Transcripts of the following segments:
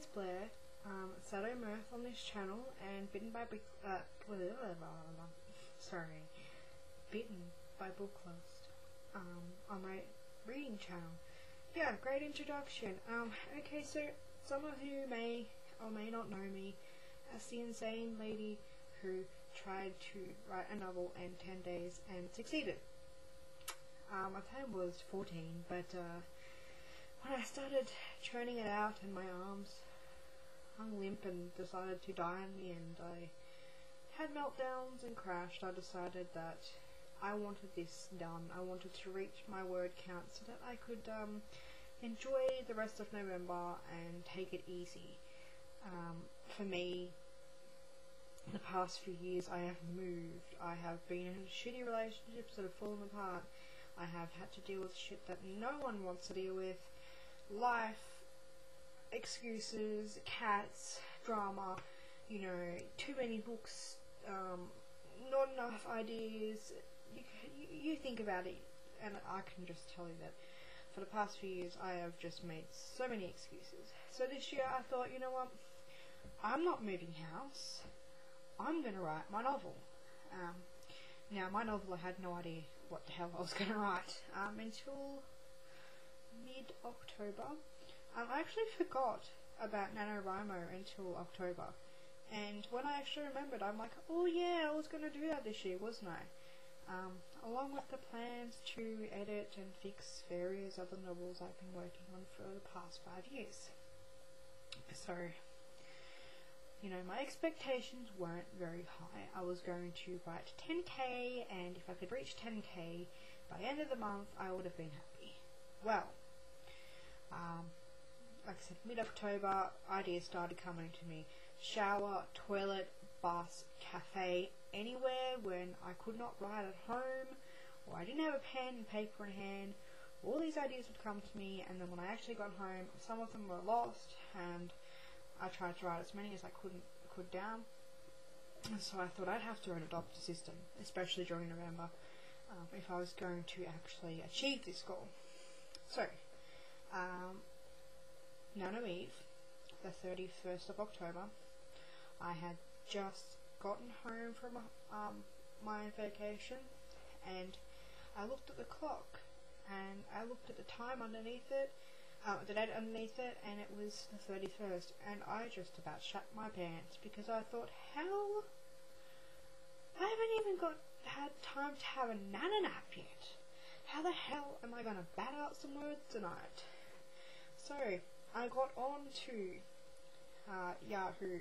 it's Blair, Saturday Mirth on this channel, and sorry, Bitten by Booklist, on my reading channel. Yeah, great introduction. Okay, so some of you may or may not know me as the insane lady who tried to write a novel in 10 days and succeeded. My time was 14, but when I started churning it out and my arms hung limp and decided to die in the end, I had meltdowns and crashed. I decided that I wanted this done. I wanted to reach my word count so that I could enjoy the rest of November and take it easy. For me, the past few years I have moved. I have been in shitty relationships that have fallen apart. I have had to deal with shit that no one wants to deal with. Life, excuses, cats, drama, too many books, not enough ideas. You think about it, and I can just tell you that for the past few years I have just made so many excuses. So this year I thought, you know what, I'm not moving house, I'm going to write my novel. Now my novel, I had no idea what the hell I was going to write until mid-October. I actually forgot about Nanowrimo until October, and when I actually remembered, I'm like, oh yeah, I was going to do that this year, wasn't I? Along with the plans to edit and fix various other novels I've been working on for the past 5 years. So, my expectations weren't very high. I was going to write 10k, and if I could reach 10k by the end of the month, I would have been happy. Well, like I said, mid-October, ideas started coming to me. Shower, toilet, bus, cafe, anywhere when I could not write at home, or I didn't have a pen and paper in hand. All these ideas would come to me, and then when I actually got home, some of them were lost, and I tried to write as many as I could down. And so I thought I'd have to adopt a system, especially during November, if I was going to actually achieve this goal. So, Nano Eve, the 31st of October, I had just gotten home from my vacation, and I looked at the clock, and I looked at the time underneath it, the date underneath it, and it was the 31st, and I just about shat my pants, because I thought, hell, I haven't even had time to have a nana nap yet. How the hell am I going to bat out some words tonight? So, I got on to Yahoo,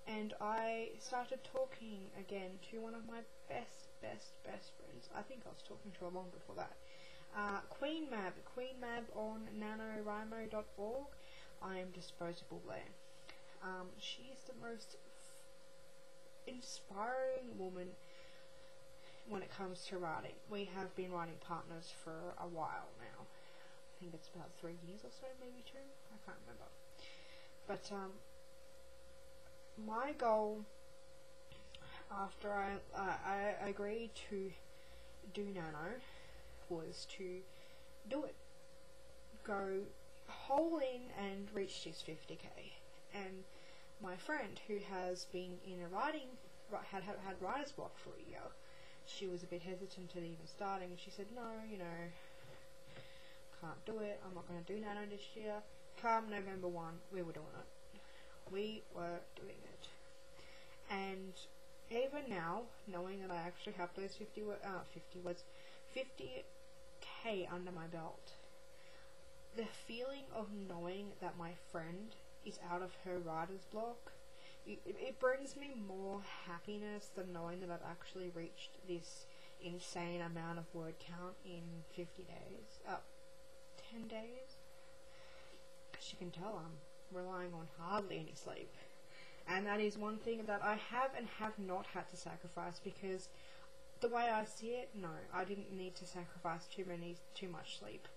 and I started talking again to one of my best friends. I think I was talking to her long before that. Queen Mab on nanowrimo.org. I am disposable there. She's the most inspiring woman when it comes to writing. We have been writing partners for a while now. I think it's about 3 years or so, maybe 2. I can't remember. But my goal, after I agreed to do Nano, was to do it. Go whole in and reach this 50k. And my friend, who has been in a had writer's block for a year, she was a bit hesitant at even starting, and she said, no, can't do it, I'm not going to do Nano this year. Come November 1, we were doing it. We were doing it. And even now, knowing that I actually have those 50k under my belt, the feeling of knowing that my friend is out of her writer's block, it brings me more happiness than knowing that I've actually reached this insane amount of word count in 50 days. 10 days. As you can tell, I'm relying on hardly any sleep. And that is one thing that I have and have not had to sacrifice, because the way I see it, no, I didn't need to sacrifice too much sleep.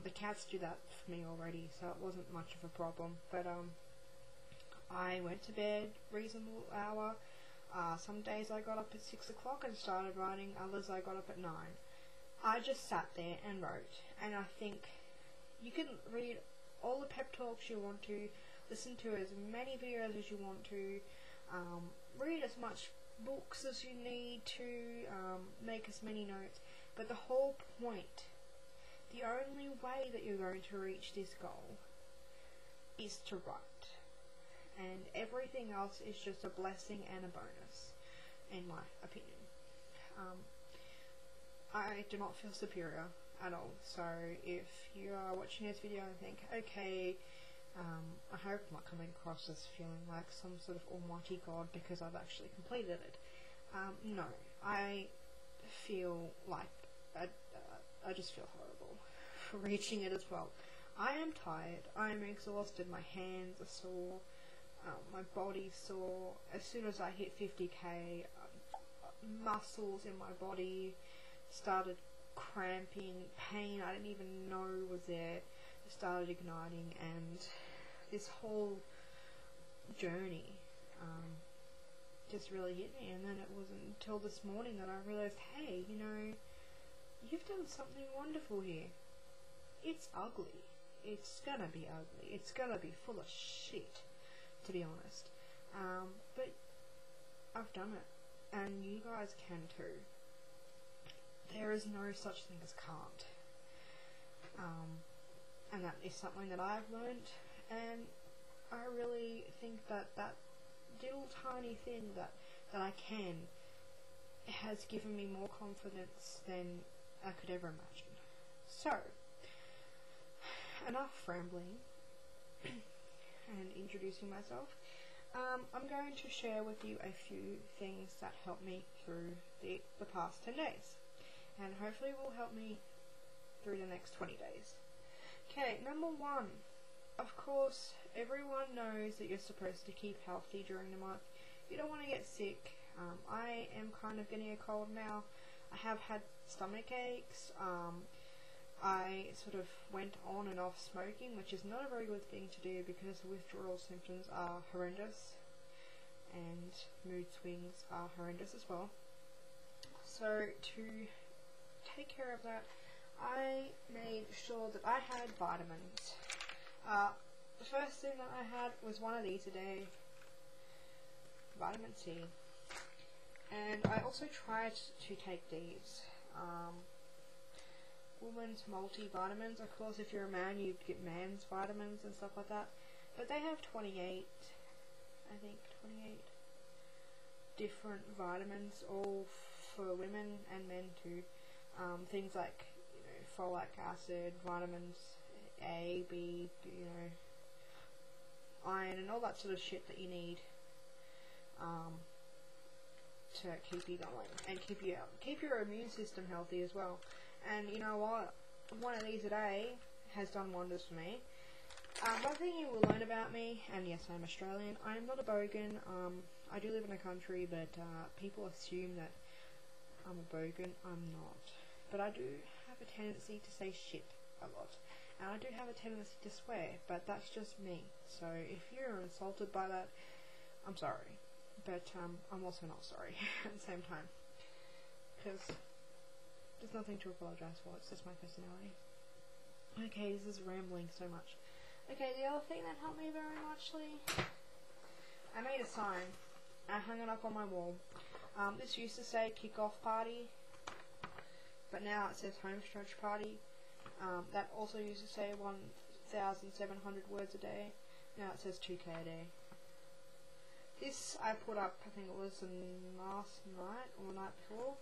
The cats do that for me already, so it wasn't much of a problem. But I went to bed reasonable hour. Some days I got up at 6 o'clock and started writing, others I got up at 9. I just sat there and wrote, and I think you can read all the pep talks you want to, listen to as many videos as you want to, read as much books as you need to, make as many notes, but the whole point, the only way that you're going to reach this goal is to write, and everything else is just a blessing and a bonus, in my opinion. I do not feel superior at all, so if you are watching this video and think, okay, I hope I'm not coming across as feeling like some sort of almighty god because I've actually completed it. No, I feel like I just feel horrible for reaching it as well. I am tired, I am exhausted, my hands are sore, my body's sore. As soon as I hit 50k, muscles in my body started cramping, pain I didn't even know was there started igniting, and this whole journey just really hit me. And then it wasn't until this morning that I realised, hey, you know, you've done something wonderful here. It's ugly. It's gonna be ugly. It's gonna be full of shit, to be honest. But I've done it, and you guys can too. There is no such thing as can't. And that is something that I've learned, and I really think that that little tiny thing that I can has given me more confidence than I could ever imagine. So, enough rambling and introducing myself. I'm going to share with you a few things that helped me through the past 10 days, and hopefully will help me through the next 20 days. Okay, number one, of course, everyone knows that you're supposed to keep healthy during the month. You don't want to get sick. I am kind of getting a cold now. I have had stomach aches. I sort of went on and off smoking, which is not a very good thing to do because the withdrawal symptoms are horrendous and mood swings are horrendous as well. So to take care of that, I made sure that I had vitamins. The first thing that I had was one of these a day, vitamin C, and I also tried to take these women's multivitamins. Of course, if you're a man, you'd get man's vitamins and stuff like that, but they have 28 different vitamins, all for women and men too. Things like, you know, folic acid, vitamins A, B, you know, iron, and all that sort of shit that you need to keep you going and keep your immune system healthy as well. And you know what? One of these a day has done wonders for me. One thing you will learn about me, and yes, I'm Australian. I am not a bogan. I do live in a country, but people assume that I'm a bogan. I'm not. But I do have a tendency to say shit a lot. And I do have a tendency to swear, but that's just me. So if you're insulted by that, I'm sorry. But I'm also not sorry at the same time. Because there's nothing to apologise for, it's just my personality. Okay, this is rambling so much. Okay, the other thing that helped me very muchly, I made a sign. I hung it up on my wall. This used to say kick-off party, but now it says home stretch party. That also used to say 1,700 words a day. Now it says 2k a day. This I put up, I think it was last night or the night before.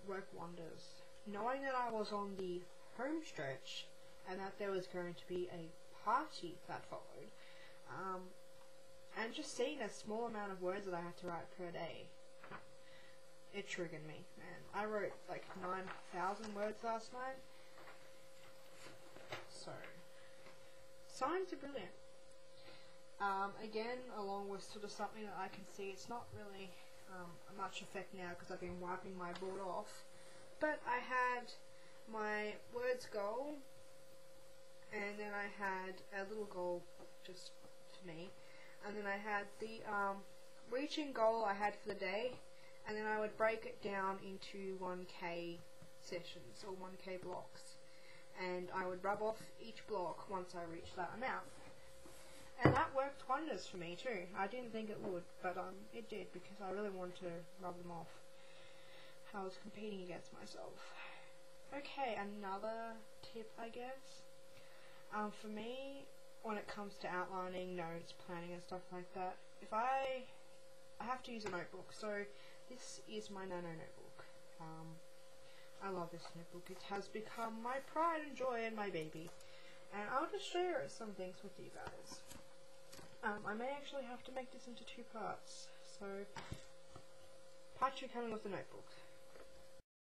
Worked wonders. Knowing that I was on the home stretch and that there was going to be a party that followed, and just seeing a small amount of words that I had to write per day, it triggered me, man. I wrote like 9,000 words last night. So, signs are brilliant. Again, along with sort of something that I can see, it's not really much effect now because I've been wiping my board off, but I had my words goal, and then I had a little goal just to me, and then I had the reaching goal I had for the day, and then I would break it down into 1k sessions or 1k blocks, and I would rub off each block once I reached that amount. And that worked wonders for me too. I didn't think it would, but it did, because I really wanted to rub them off. I was competing against myself. Okay, another tip, I guess. For me, when it comes to outlining, notes, planning and stuff like that, if I have to use a notebook. So this is my Nano notebook. I love this notebook. It has become my pride and joy and my baby. And I'll just share some things with you guys. I may actually have to make this into 2 parts. So, part 2 coming with the notebook.